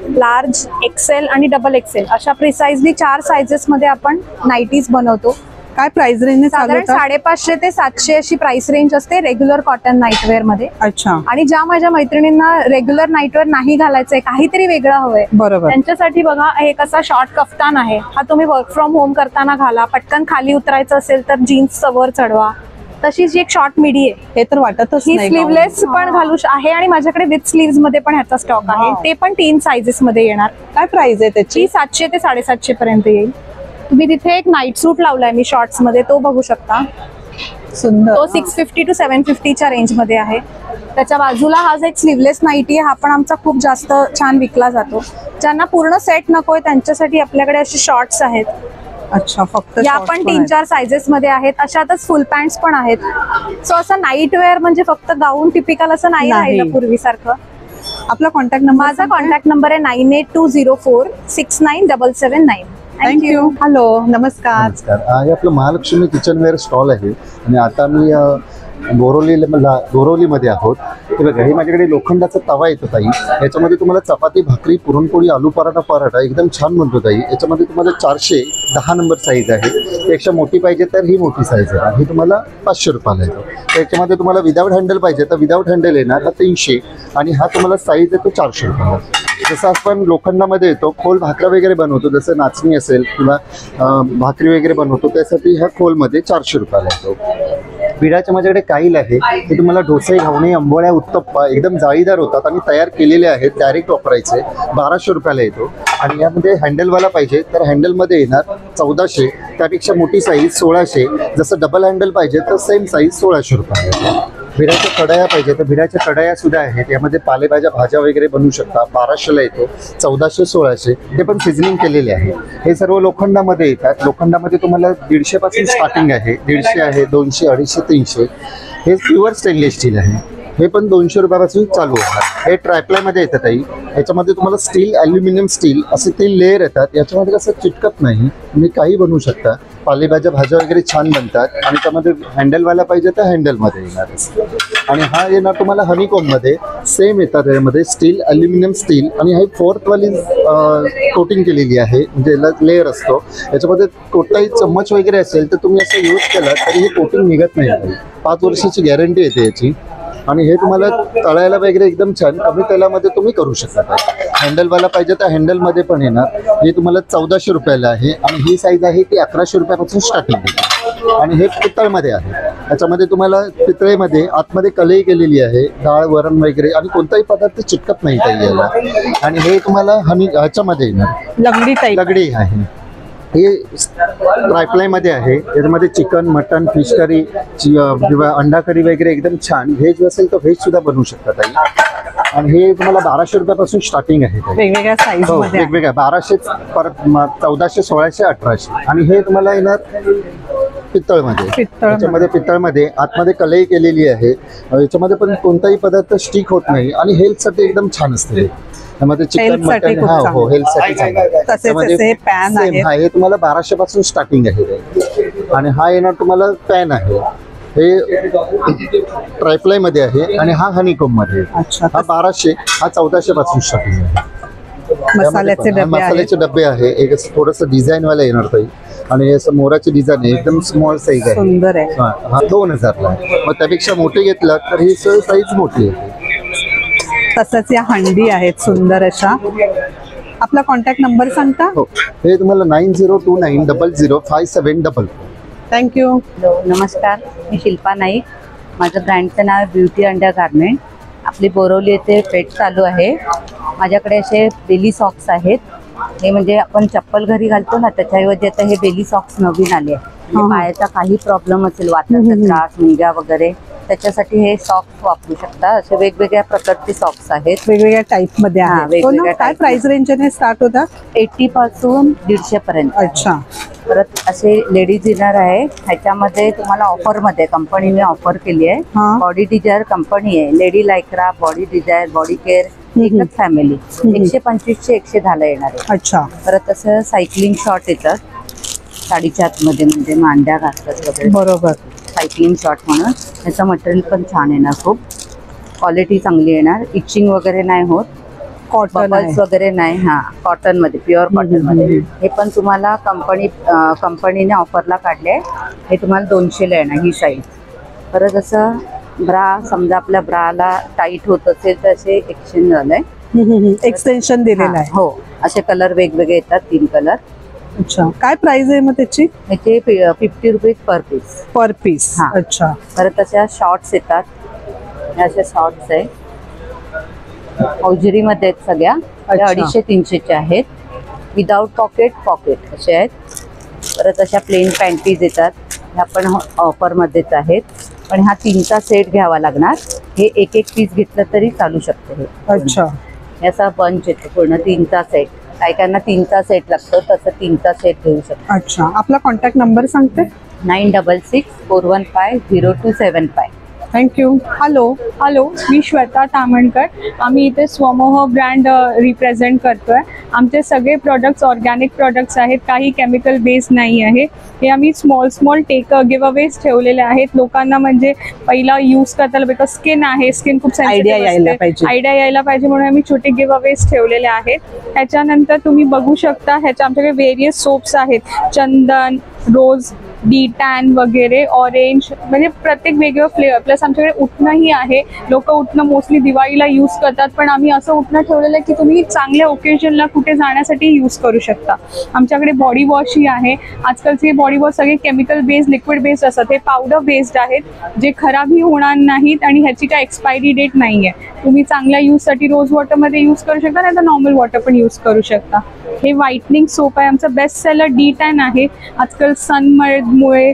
लार्ज, एक्सेल आणि डबल एक्सेल अशा प्रिसाइजली 4 साइजेस मध्ये आपण नाईटीज बनवतो. काय प्राइस रेंज साधारण 550 ते 700 अशी प्राइस रेंज असते रेग्युलर कॉटन नाईटवेअर मध्ये. अच्छा. आणि ज्या माझ्या मैत्रिणींना रेग्युलर नाईटवेअर नाही घालायचंय, काहीतरी वेगळं हवंय, बरोबर, त्यांच्यासाठी बघा हे कसा शॉर्ट कफ्तान आहे. हा तुम्ही वर्क फ्रॉम होम करताना घाला. पटकन खाली उतरायचं असेल तर जीन्सचं वर चढवा. तशीच एक शॉर्ट मिडी आहे. हे तर वाटतच ही स्लीवलेस पण घालू आहे आणि माझ्याकडे विथ स्लीव्स मध्ये पण ह्याचा स्टॉक आहे. ते पण 3 साइजेस मध्ये येणार. काय प्राइस आहे त्याची? 700 ते 750 पर्यंत येईल. तुम्ही तिथे एक नाईट सूट लावलाय मी शॉर्ट्स मध्ये, तो बघू शकता. सुंदर. तो 650 to 750 रेंज मध्ये आहे. त्याच्या बाजूला हा जो एक स्लीवलेस नाईटी आहे, हा पण आमचा खूप जास्त छान विकला जातो. ज्यांना पूर्ण सेट नकोय त्यांच्यासाठी आपल्याकडे असे शॉर्ट्स आहेत. अच्छा, फक्त या पण 3-4 साइजेस मध्ये आहेत. अशातच फुल पॅन्ट्स पण आहेत. सो असं नाईट वेअर म्हणजे फक्त गाऊन टिपिकल असं नाही राहिलं पूर्वीसारखं. आपला कॉन्टॅक्ट नंबर? माझा कॉन्टॅक्ट नंबर आहे 9820469779. थँक्यू. हॅलो, नमस्कार. नमस्कार. हे आपलं महालक्ष्मी किचनवेअर स्टॉल आहे आणि आता मी बोरिवलीमध्ये आहोत. हे बघा, हे माझ्याकडे लोखंडाचा तवा येतो ताई. याच्यामध्ये तुम्हाला चपाती, भाकरी, पुरणपोळी, आलू पराठा एकदम छान बनतो ताई. याच्यामध्ये तुम्हाला 410 नंबर साईज आहे. त्यापेक्षा मोठी पाहिजे तर ही मोठी साईज आहे. ही तुम्हाला 500 रुपयाला येतो. त्याच्यामध्ये तुम्हाला विदाऊट हँडल पाहिजे तर विदाऊट हँडल येणार, हा 300. आणि हा तुम्हाला साईज येतो 400 रुपयाला. जसं आपण लोखंडामध्ये येतो, खोल भाकरा वगैरे बनवतो, जसं नाचणी असेल किंवा भाकरी वगैरे बनवतो, त्यासाठी ह्या खोलमध्ये 400 रुपयाला येतो. पिठाचे माझ्याकडे काईल आहे. हे तुम्हाला डोसे, घावणे, आंबोळ्या, उत्तप्पा एकदम जाळीदार होतात आणि तयार केलेले आहेत, डायरेक्ट वापरायचे. 1200 रुपयाला येतो. आणि यामध्ये हँडलवाला पाहिजे तर हँडलमध्ये येणार 1400. त्यापेक्षा मोठी साईज 1600. जसं डबल हँडल पाहिजे तर सेम साईज 1600 रुपयाला येतो. भिड्याच्या कढया पाहिजे तर भिड्याच्या कढया सुद्धा आहेत. यामध्ये पालेभाज्या, भाज्या वगैरे बनवू शकता. 1200ला येतो. 1400, 1600. ते पण सिझनिंग केलेले आहे. हे सर्व लोखंडामध्ये येतात. लोखंडामध्ये तुम्हाला 150 पासून स्टार्टिंग आहे. 150 आहे, 200, 250, 300. हे प्युअर स्टेनलेस स्टील आहे. हे पण 200 रुपयापासून चालू होतात. हे ट्रायप्लायमध्ये येतात ताई. याच्यामध्ये तुम्हाला स्टील, ॲल्युमिनियम, स्टील असे 3 लेअर येतात. याच्यामध्ये कसं चिटकत नाही, तुम्ही काही बनवू शकता. पालेभाज्या, भाज्या वगैरे छान बनतात. आणि त्यामध्ये हँडलवाला पाहिजे तर हँडलमध्ये येणार. आणि हा येणार तुम्हाला हनीकॉममध्ये. सेम येतात यामध्ये स्टील, ॲल्युमिनियम, स्टील. आणि ही 4th वाली कोटिंग केलेली आहे, म्हणजे याला लेअर असतो. याच्यामध्ये कोणताही चम्मच वगैरे असेल तर तुम्ही असं यूज केला तरी हे कोटिंग निघत नाही. 5 वर्षाची गॅरंटी येते याची. आणि हे तुम्हाला तळायला वगैरे एकदम छान कमी तेलामध्ये तुम्ही करू शकता. हँडलवाला पाहिजे तर हँडलमध्ये पण येणार. हे तुम्हाला 1400 रुपयाला आहे. आणि ही साईज आहे ती 1100 रुपयापासून स्टार्टिंग आहे. आणि हे पितळमध्ये आहे. याच्यामध्ये तुम्हाला पितळेमध्ये आतमध्ये कलई केलेली आहे, डाळ, वरण वगैरे. आणि कोणताही पदार्थ चिटकत नाही ताई याला. आणि हे तुम्हाला ह्याच्यामध्ये येणार लगडी आहे. हे ट्रायप्लायमध्ये आहे. याच्यामध्ये चिकन, मटन, फिश करी किंवा अंडा करी वगैरे एकदम छान. व्हेज असेल तर व्हेज सुद्धा बनवू शकता ताई. आणि हे तुम्हाला 1200 रुपयापासून स्टार्टिंग आहे. वेगवेगळ्या साईज मध्ये वेगवेगळ्या 1200, परत 1400, 1600, 1800. आणि हे तुम्हाला येणार पितळमध्ये. याच्यामध्ये पितळमध्ये आतमध्ये कलई केलेली आहे. याच्यामध्ये पण कोणताही पदार्थ स्टिक होत नाही. आणि हेल्थसाठी एकदम छान असते. त्यामध्ये चिकन, मटन, हो हेल्थसाठी त्यामध्ये पॅन आहे. हे तुम्हाला 1200 पासून स्टार्टिंग आहे. आणि हा येणार तुम्हाला पॅन आहे. हे ट्रायप्लायमध्ये आहे. आणि हा हनीकॉममध्ये. हा 1200, हा 1400 पासून स्टार्टिंग आहे. मसाल्याचे डबे आहे. एक थोडंसं डिझाईनवाला येणार ताई. आणि असं मोराची डिझाईन आहे, एकदम स्मॉल साईज आहे. सुंदर आहे. हा 2000ला आहे. मग त्यापेक्षा मोठे घेतला तर ही साईज मोठी आहे. तसंच या हंडी आहेत सुंदर अशा. आपला कॉन्टॅक्ट नंबर सांगता? हो, हे तुम्हाला 9029005744. थँक्यू. नमस्कार, मी शिल्पा नाईक. माझं ब्रँडचं नाव ब्युटी अंडर गारमेंट. आपली बोरवली येथे पेठ चालू आहे. माझ्याकडे असे बेली सॉक्स आहेत. हे म्हणजे आपण चप्पल घरी घालतो ना, त्याच्याऐवजी आता हे बेली सॉक्स नवीन आले. पायाचा काही प्रॉब्लेम असेल, वाताचा त्रास, मुंग्या वगैरे, त्याच्यासाठी हे सॉक्स वापरू शकता. असे वेगवेगळ्या प्रकारचे सॉक्स आहेत, वेगवेगळ्या टाईप मध्ये आहेत. काय प्राइस रेंजने स्टार्ट होतात? 80 पासून 150 पर्यंत. अच्छा. परत असे लेडीज इनर आहे. ह्याच्यामध्ये तुम्हाला ऑफर मध्ये कंपनीने ऑफर केली आहे. बॉडी डिझायर कंपनी आहे. Lady lycra, body desire, body care, एकच फॅमिली. 125 110 येणार आहे. अच्छा. परत असं सायकलिंग शॉर्ट येतात साडीच्या आतमध्ये, म्हणजे मांड्या घालतात वगैरे. बरोबर. सायकलिंग शॉर्ट म्हणून. याचं मटेरियल पण छान येणार, खूप क्वालिटी चांगली येणार. इचिंग वगैरे नाही होत, बबल्स वगैरे नाही. हा कॉटन मध्ये, प्युअर कॉटन मध्ये. हे पण तुम्हाला कंपनीने ऑफरला काढले. हे तुम्हाला 200ला येणार ही साईज. परत असं ब्रा, समजा आपल्या ब्राला टाईट होत असेल तर असे एक्सचेंज झालंय, एक्सटेन्शन दिलेलं आहे. हो, असे कलर वेगवेगळे येतात, 3 कलर. अच्छा. काय प्राइस आहे मग त्याची? याचे 50 रुपीज पर पीस. पर पीस. हा. अच्छा. परत अशा शॉर्ट्स येतात. अशा शॉर्ट्स आहे, औजरीमध्ये आहेत सगळ्या. 250-300च्या आहेत. विदाउट पॉकेट असे आहेत. परत अशा प्लेन पॅन्टीज येतात. ह्या पण ऑफरमध्येच आहेत. पण हा 3चा सेट घ्यावा लागणार. हे एक पीस घेतलं तरी चालू शकते. हे अच्छा. याचा बंच येतो पूर्ण 3चा सेट. कायकांना 3चा सेट लागतो, तसं 3चा सेट घेऊ शकतो. अच्छा. आपला कॉन्टॅक्ट नंबर सांगते? 9664150275. थँक्यू. हॅलो. हॅलो, मी श्वेता तामणकर. आम्ही इथे स्वमोह ब्रँड रिप्रेझेंट करतोय. आमचे सगळे प्रोडक्ट्स ऑर्गॅनिक प्रोडक्ट्स आहेत, काही केमिकल बेस नाही आहे. हे आम्ही स्मॉल गिव्ह अवेज ठेवलेले आहेत लोकांना, म्हणजे पहिला यूज करताना बिकॉज स्किन खूप आयडिया यायला पाहिजे म्हणून आम्ही छोटे गिव्ह अवेज ठेवलेले आहेत. त्याच्यानंतर तुम्ही बघू शकता ह्याच्या आमच्याकडे व्हेरियस सोप्स आहेत, चंदन, रोज, डी-टॅन वगैरे, ऑरेंज, म्हणजे प्रत्येक वेगळं फ्लेवर. प्लस आमच्याकडे उटणंही आहे. लोक उटणं मोस्टली दिवाळीला यूज करतात, पण आम्ही असं उटणं ठेवलेलं आहे की तुम्ही चांगल्या ओकेजनला कुठे जाण्यासाठी यूज करू शकता. आमच्याकडे बॉडी वॉशही आहे. आजकालचे बॉडी वॉश सगळे केमिकल बेस्ड, लिक्विड बेस्ड असतात. हे पावडर बेस्ड आहेत, जे खराबही होणार नाहीत आणि ह्याची काय एक्सपायरी डेट नाही आहे. तुम्ही चांगल्या यूजसाठी रोज वॉटरमध्ये यूज करू शकता, नाही तर नॉर्मल वॉटर पण यूज करू शकता. हे व्हाईटनिंग सोप आहे. आमचं बेस्ट सेलर डी-टॅन आहे. आजकाल सनमुळे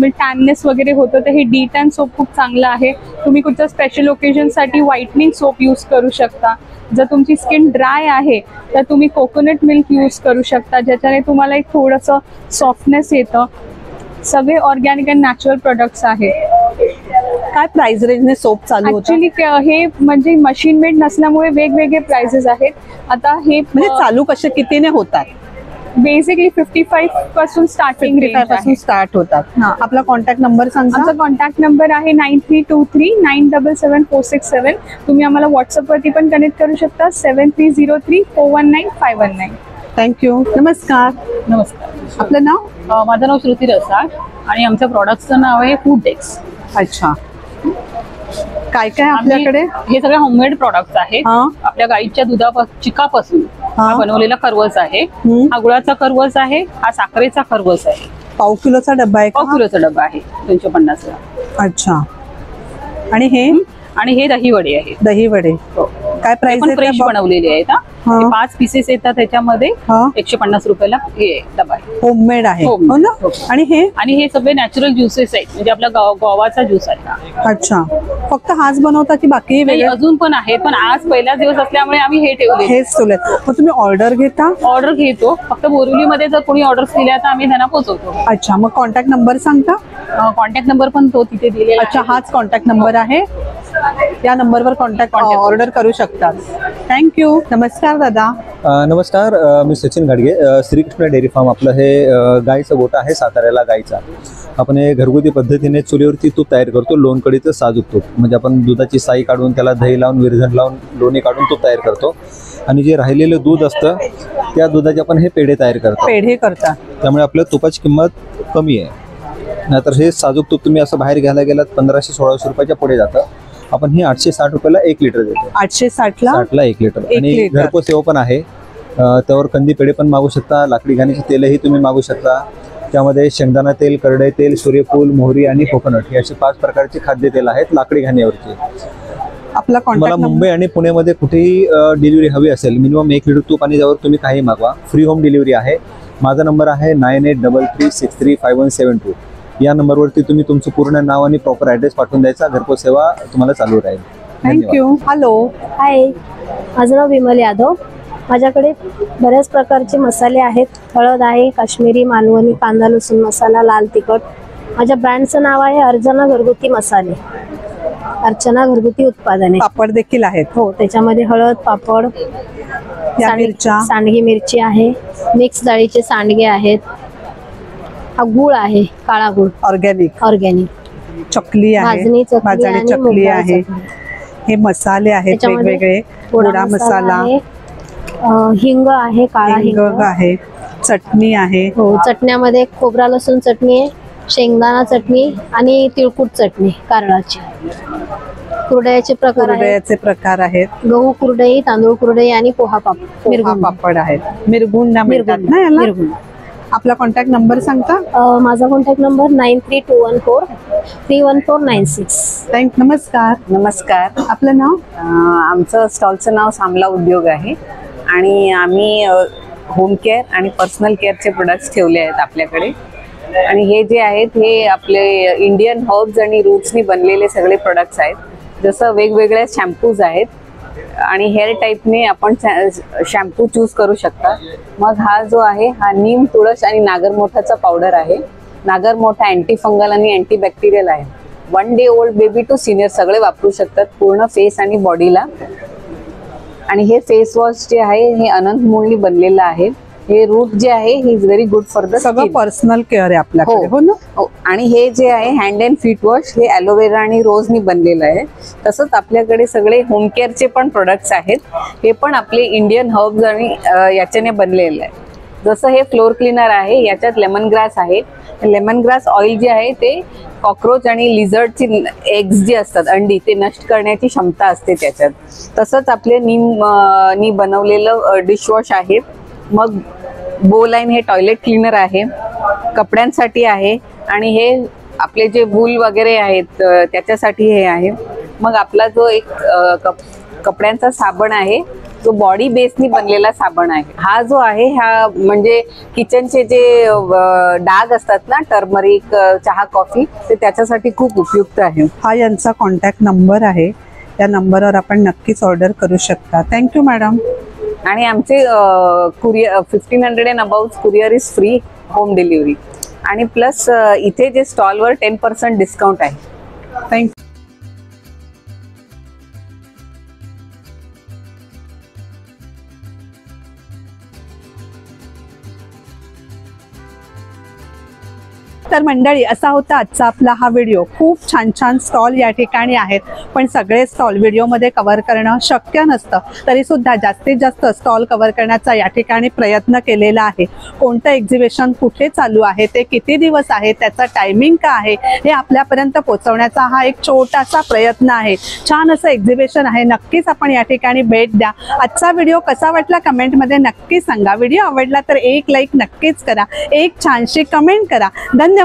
टॅननेस वगैरे होतं, तर हे डी-टॅन सोप खूप चांगलं आहे. तुम्ही कुठच्या स्पेशल ओकेजनसाठी व्हाईटनिंग सोप यूज करू शकता. जर तुमची स्किन ड्राय आहे तर तुम्ही कोकोनट मिल्क यूज करू शकता, ज्याच्याने तुम्हाला एक थोडंसं सॉफ्टनेस येतं. सगळे ऑर्गॅनिक अँड नॅचरल प्रोडक्ट्स आहेत. काय प्राइस रेंजने सोप चालू होतं? ऍक्च्युली हे म्हणजे मशीन मेड नसल्यामुळे वेगवेगळे प्राइसेस आहेत. आता हे म्हणजे चालू कसे कितीने होतात? बेसिकली 55 पासून स्टार्ट होतात. आपला कॉन्टॅक्ट नंबर सांगा. आमचा कॉन्टॅक्ट नंबर आहे 9323977467. तुम्ही आम्हाला व्हॉट्सअपवरती पण कनेक्ट करू शकता, 7303419519. थँक्यू. नमस्कार. नमस्कार. आपलं नाव? माझं नाव श्रुती रसाळ आणि आमच्या प्रॉडक्टचं नाव आहे फूड डेक्स. अच्छा. काय काय आपल्याकडे? हे सगळे होममेड प्रॉडक्ट्स आहेत. आपल्या गाईच्या चिकापासून बनवलेला खरवस आहे. हा गुळाचा खरवस आहे, हा साखरेचा खरवस आहे. पाव किलोचा डब्बा आहे? पाव किलोचा डब्बा आहे, 250 ला. अच्छा. आणि हे दही वडे आहे. दही वडे काय प्राइस आहे? फ्रेश बनवलेले आहेत. 5 पीसेस येतात त्याच्यामध्ये. 150 रुपयाला हे डबा आहे. होममेड आहे हो ना. आणि हे सगळे नॅचरल ज्युसेस आहेत, म्हणजे आपला गव्हाचा ज्यूस आहे. अच्छा. फक्त हाच बनवता की बाकी अजून पण आहेत, पण आज पहिला दिवस असल्यामुळे आम्ही हे ठेवले. हेच ठेवले. मग तुम्ही ऑर्डर घेता? ऑर्डर घेतो. फक्त बोरिवलीमध्ये जर कोणी ऑर्डर दिल्या तर आम्ही त्यांना पोहोचवतो. अच्छा. मग कॉन्टॅक्ट नंबर सांगता? कॉन्टॅक्ट नंबर पण तो तिथे दिलेला. अच्छा, हाच कॉन्टॅक्ट नंबर आहे. या नंबरवर कॉन्टॅक्ट ऑर्डर करू शकतात. थँक्यू. नमस्कार दादा. नमस्कार. मी सचिन घाडगे. श्रीकृष्ण डेअरी फार्म आपलं हे गाईचं गोठा आहे साताऱ्याला गाईचा. आपण हे घरगुती पद्धतीने चुलीवरती तूप तयार करतो, लोणकडीचं साजूक तूप. म्हणजे आपण दुधाची साई काढून त्याला दही लावून विरझण लावून लोणी काढून तूप तयार करतो आणि जे राहिलेलं दूध असतं त्या दुधाचे आपण हे पेढे तयार करतो. पेढे करता. त्यामुळे आपल्या तुपाची किंमत कमी आहे. नाहीतर हे साजूक तूप तुम्ही असं बाहेर घ्यायला गेलात 1500-1600 रुपयाच्या पुढे जातं. आपण ही 860 रुपयाला 1 लिटर देतो. 860ला 1 लिटर. आणि घरपोच सेवा पण आहे. त्यावर कंदी पेढे पण मागू शकता. लाकडी घाणीचे तेलही तुम्ही मागू शकता. त्यामध्ये शेंगदाणा तेल, करडई तेल, सूर्यफूल, मोहरी आणि कोकोनट ही अशी 5 प्रकारची खाद्यतेल आहेत लाकडी घाणीवरची. आपला मला मुंबई आणि पुण्यामध्ये कुठेही डिलिव्हरी हवी असेल, मिनिमम 1 लिटर तूप आणि त्यावर तुम्ही काही मागवा. फ्री होम डिलिव्हरी आहे. माझा नंबर आहे 9833635172. या नंबरवरती तुम्ही तुमचं पूर्ण नाव आणि प्रॉपर ॲड्रेस पाठवून द्यायचा. घरपोच सेवा तुम्हाला चालू राहील. थँक्यू. हॅलो. हाय, माझं नाव विमल यादव. माझ्याकडे बऱ्याच प्रकारचे मसाले आहेत. हळद आहे, काश्मीरी, मालवणी, कांदा लसूण मसाला, लाल तिखट. माझ्या ब्रँडचं नाव आहे अर्चना घरगुती मसाले, अर्चना घरगुती उत्पादने. पापड देखील आहेत. हो, त्याच्यामध्ये हळद, पापड, सांडगी मिरची आहे, मिक्स डाळीचे सांडगे आहेत. हा गुळ आहे, काळा गुळ, ऑर्गॅनिक. चकली आहे, भाजणी चकली आहे. हे मसाले आहेत वेगवेगळे. गोडा मसाला, हिंग आहे, काळा हिंग आहे, चटणी आहे. हो, चटण्यामध्ये खोबरा लसूण चटणी आहे, शेंगदाणा चटणी आणि तिळकुट चटणी कारळाची. कुरडयाचे प्रकार आहेत. गहू कुरडई, तांदूळ कुरडई आणि पोहा पापड आहेत. मिरगुंडा म्हणतात ना याला. आपला कॉन्टॅक्ट नंबर सांगता? माझा कॉन्टॅक्ट नंबर 9321431496. नमस्कार. नमस्कार. आपलं नाव? आमचं स्टॉलचं नाव सामला उद्योग आहे आणि आम्ही होम केअर आणि पर्सनल केअरचे प्रोडक्ट्स ठेवले आहेत आपल्याकडे. आणि हे जे आहेत हे आपले इंडियन हर्ब्स आणि रूट्सनी बनलेले सगळे प्रोडक्ट्स आहेत. जसं वेगवेगळ्या शॅम्पूज आहेत आणि हेअर टाईपने आपण शॅम्पू चूज करू शकता. मग हा जो आहे हा नीम, तुळस आणि नागरमोठाचा पावडर आहे. नागरमोठा अँटी फंगल आणि अँटी बॅक्टेरियल आहे. 1 day old baby to senior सगळे वापरू शकतात, पूर्ण फेस आणि बॉडीला. आणि हे फेस वॉश जे आहे हे अनंत मूळनी बनलेलं आहे. हे रूट जे आहे हे is very good for the सगळं पर्सनल केअर आहे आपल्याकडे. हो ना. आणि हे जे आहे हँड अँड फीट वॉश हे ॲलोवेरा आणि रोजनी बनलेलं आहे. तसंच आपल्याकडे सगळे होम केअरचे पण प्रोडक्ट्स आहेत. हे पण आपले इंडियन हर्ब्स आणि याच्याने बनलेलं आहे. जसं हे फ्लोर क्लीनर आहे, याच्यात लेमन ग्रास आहे. लेमन ग्रास ऑइल जे आहे ते कॉक्रोच आणि लिझर्डची एग्स जे असतात अंडी ते नष्ट करण्याची क्षमता असते त्याच्यात. तसंच आपले नी बनवलेलं डिशवॉश आहे. मग बोलाईन हे टॉयलेट क्लीनर आहे, कपड्यांसाठी आहे. आणि हे आपले जे वूल वगैरे आहेत त्याच्यासाठी हे आहे. मग आपला जो एक कपड्यांचा साबण आहे जो बॉडी बेसनी बनलेला साबण आहे. हा जो आहे हा म्हणजे किचनचे जे डाग असतात ना, टर्मरिक, चहा, कॉफी, ते त्याच्यासाठी खूप उपयुक्त आहे. हा यांचा कॉन्टॅक्ट नंबर आहे, त्या नंबरवर आपण नक्कीच ऑर्डर करू शकता. Thank you madam. आणि आमचे courier 1500 and about courier is free home delivery. आणि प्लस इथे जे स्टॉलवर 10% डिस्काउंट आहे. थँक्यू. तर मंडळी, असा होता आजचा आपला हा व्हिडिओ. खूप छान छान स्टॉल या ठिकाणी आहेत, पण सगळे स्टॉल व्हिडिओमध्ये कव्हर करणं शक्य नसतं. तरी सुद्धा जास्तीत जास्त स्टॉल कव्हर करण्याचा या ठिकाणी प्रयत्न केलेला आहे. कोणतं एक्झिबिशन कुठे चालू आहे, ते किती दिवस आहे, त्याचा टायमिंग काय आहे, हे आपल्यापर्यंत पोहोचवण्याचा हा एक छोटासा प्रयत्न आहे. छान असं एक्झिबिशन आहे, नक्कीच आपण या ठिकाणी भेट द्या. आजचा व्हिडिओ कसा वाटला कमेंटमध्ये नक्की सांगा. व्हिडिओ आवडला तर एक लाईक नक्कीच करा, एक छानशी कमेंट करा. धन्यवाद.